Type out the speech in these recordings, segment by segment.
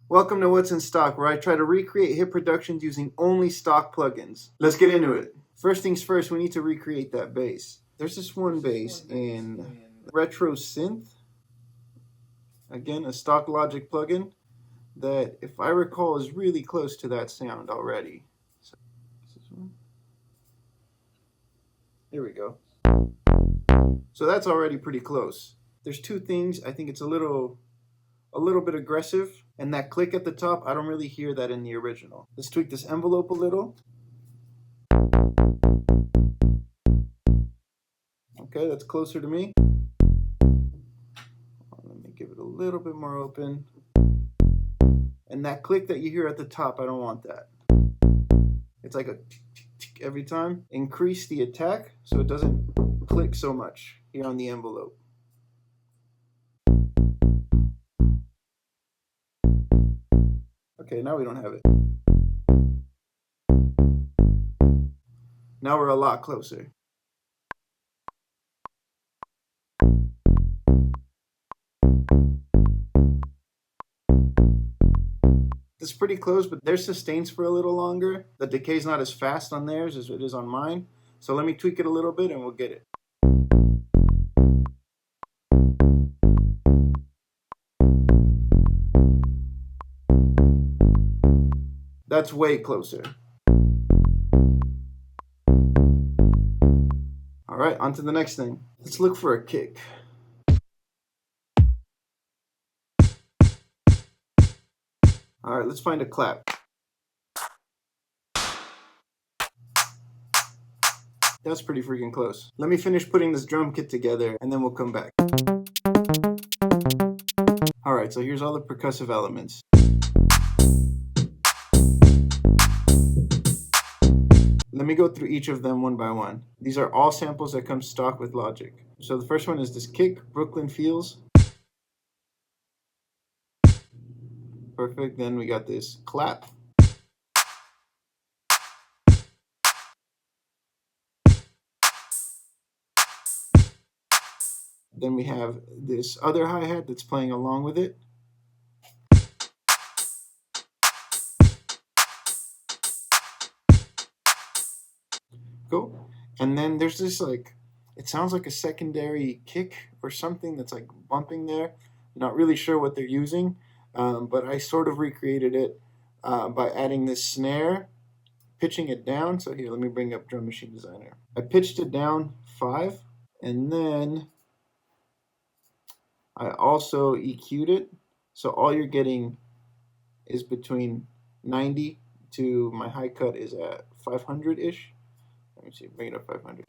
Welcome to What's in Stock, where I try to recreate hit productions using only stock plugins. Let's get into it. First things first, we need to recreate that bass. There's this one bass in Retro Synth, again a stock Logic plugin, that if I recall is really close to that sound already. So, this one. Here we go. So that's already pretty close. There's two things. I think it's a little bit aggressive, and that click at the top, I don't really hear that in the original. Let's tweak this envelope a little. Okay, that's closer to me. Let me give it a little bit more open. And that click that you hear at the top, I don't want that. It's like a tick, tick, tick every time. Increase the attack so it doesn't click so much here on the envelope. Okay, now we don't have it. Now we're a lot closer. It's pretty close, but their sustains for a little longer. The decay's not as fast on theirs as it is on mine. So let me tweak it a little bit and we'll get it. That's way closer. All right, on to the next thing. Let's look for a kick. All right, let's find a clap. That's pretty freaking close. Let me finish putting this drum kit together and then we'll come back. All right, so here's all the percussive elements. Let me go through each of them one by one. These are all samples that come stock with Logic. So the first one is this kick, Brooklyn Feels. Perfect. Then we got this clap. Then we have this other hi-hat that's playing along with it. Cool. And then there's this, like, it sounds like a secondary kick or something that's like bumping there. Not really sure what they're using, but I sort of recreated it by adding this snare, pitching it down. So here, let me bring up Drum Machine Designer. I pitched it down 5, and then I also EQ'd it. So all you're getting is between 90 to my high cut is at 500-ish. Let me see, bring it up 500.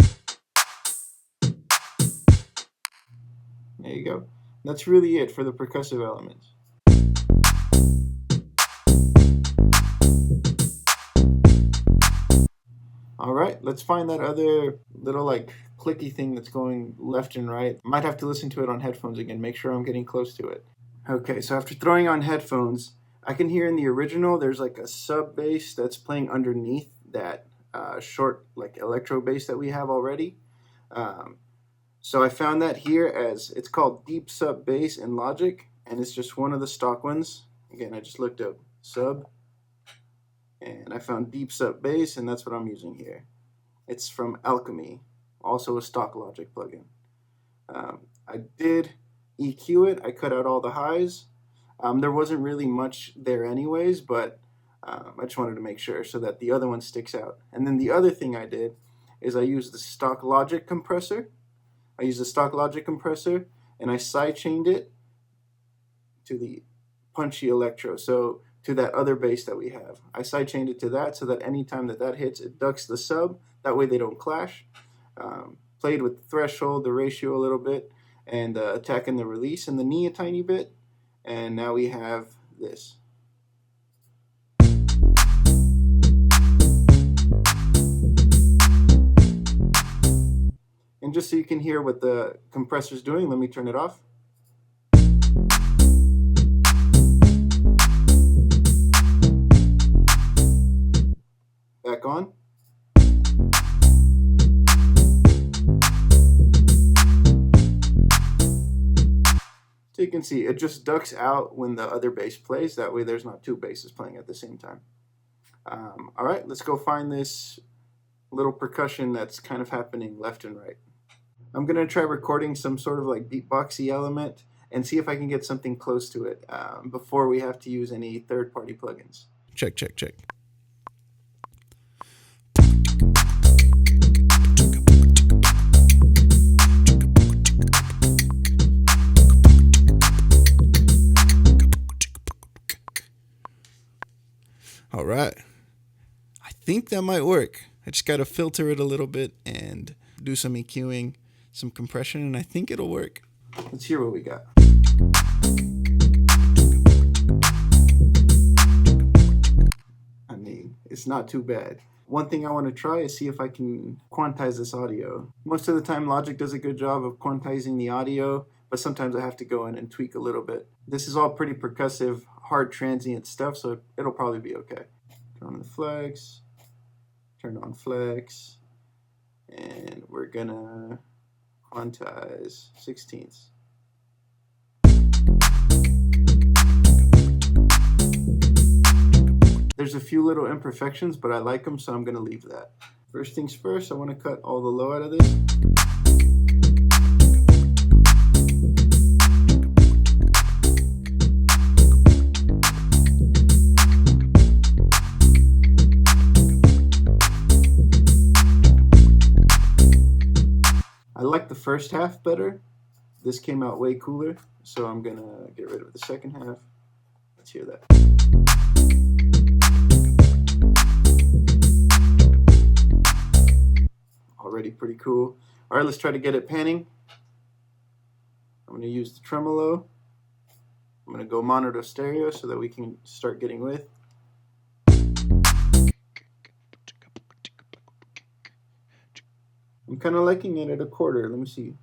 There you go. That's really it for the percussive elements. All right, let's find that other little like clicky thing that's going left and right. Might have to listen to it on headphones again, make sure I'm getting close to it. Okay, so after throwing on headphones, I can hear in the original there's like a sub bass that's playing underneath that short like electro bass that we have already. So I found that here as it's called deep sub bass in Logic, and it's just one of the stock ones. Again, I just looked up sub and I found deep sub bass, and that's what I'm using here. It's from Alchemy, also a stock Logic plugin. I did EQ it. I cut out all the highs. There wasn't really much there anyways, but I just wanted to make sure so that the other one sticks out. And then the other thing I did is I used the stock Logic compressor. I used the stock Logic compressor and I sidechained it to the punchy electro, so to that other bass that we have. I sidechained it to that so that anytime that hits, it ducks the sub. That way they don't clash. Played with the threshold, the ratio a little bit, and attacking the release and the knee a tiny bit. And now we have this. And just so you can hear what the compressor's doing, let me turn it off. Back on. So you you can see, it just ducks out when the other bass plays. That way there's not two basses playing at the same time. All right, let's go find this little percussion that's kind of happening left and right. I'm going to try recording some sort of like beatboxy element and see if I can get something close to it before we have to use any third-party plugins. Check, check, check. All right. I think that might work. I just got to filter it a little bit and do some EQing, some compression, and I think it'll work. Let's hear what we got. I mean, it's not too bad. One thing I want to try is see if I can quantize this audio. Most of the time Logic does a good job of quantizing the audio, but sometimes I have to go in and tweak a little bit. This is all pretty percussive, hard transient stuff, so it'll probably be okay. Turn on the flex, turn on flex, and we're gonna quantize 16ths. There's a few little imperfections, but I like them, so I'm gonna leave that. First things first, I wanna cut all the low out of this. I like the first half better. This came out way cooler, so I'm gonna get rid of the second half. Let's hear that. Already pretty cool. All right, let's try to get it panning. I'm gonna use the tremolo. I'm gonna go mono to stereo so that we can start getting width. I'm kind of liking it at a quarter. Let me see.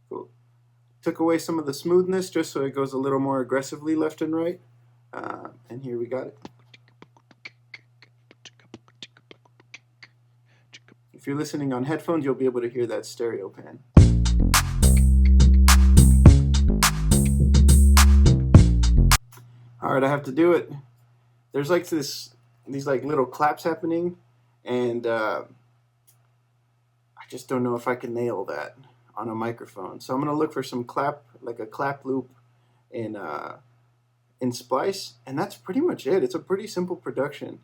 Cool. Took away some of the smoothness just so it goes a little more aggressively left and right. And here we got it. If you're listening on headphones, you'll be able to hear that stereo pan. All right, I have to do it. There's like these like little claps happening, and I just don't know if I can nail that on a microphone. So I'm gonna look for some clap, like a clap loop in Splice, and that's pretty much it. It's a pretty simple production.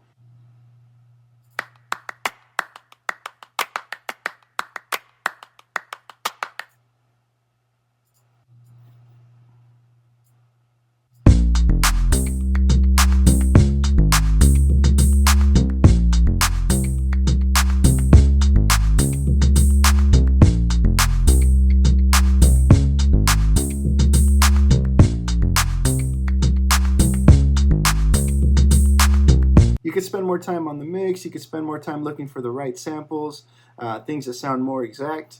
You could spend more time on the mix, you could spend more time looking for the right samples, things that sound more exact,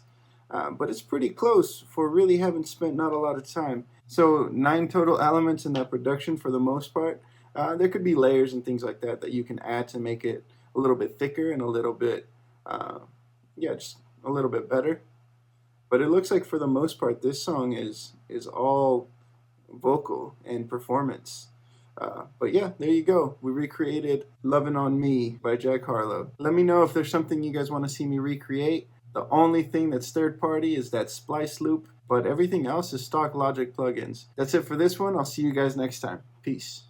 but it's pretty close for really having spent not a lot of time. So 9 total elements in that production for the most part. There could be layers and things like that that you can add to make it a little bit thicker and a little bit, just a little bit better. But it looks like for the most part this song is all vocal and performance. But yeah, there you go. We recreated Lovin On Me by Jack Harlow. Let me know if there's something you guys want to see me recreate. The only thing that's third party is that splice loop, but everything else is stock Logic plugins. That's it for this one. I'll see you guys next time. Peace.